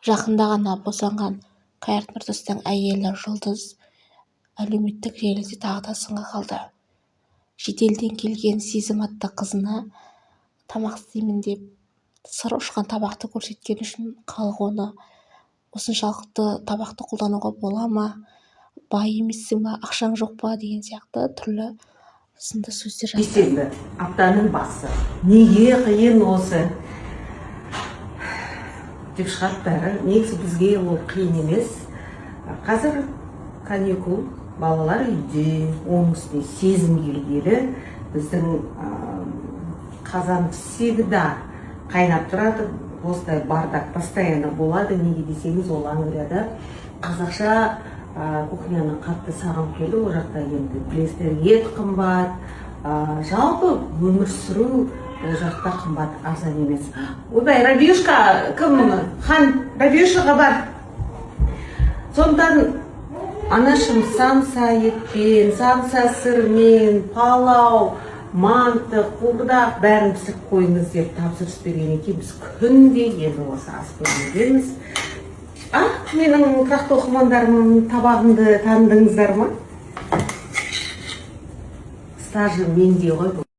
Жақында ғана босанған Қайрат Нұртастың әйелі Жұлдыз әлеуметтік желіде тағы да сынға қалды. Шетелден келген Сезім атты қызына тамақ істеймін деп сыр ұшқан табақты көрсеткен үшін халық оны осыншалықты табақты қолдануға бола ма, бай емессің ба, ақшаң жоқ па деген сияқты түрлі сынды сөздер жазды. Дүйсенбі аптаның басы. Неге қиын осы? Деп шығады бәрі. Негізі бізге ол қиын емес. Қазір каникул, балалар үйде, оның үстіне Сезім келгелі. Біздің қазан всегда қайнап тұрады. Осылай бардак постоянно болады. Неге десеңіз, ол Англияда қазақша кухняны қатты сағынып келді. Ол жақта енді білесіздер, ет қымбат, жалпы өмір сүру ол жақта қымбат, арзан емес. Ойбай, Рабиюшка, кім? Хан, Рабиюшаға бар. Сондан анашым самса етпен, самса сырмен, палау, манты, қуырдақ бәрін пісіріп қойыңыз деп тапсырыс бергеннен кейін біз күнде енді осы ас бөлмедеміз. Менің тұрақты оқырмандарым табағымды тандыңыздар ма? Стажы менде ғой бұл.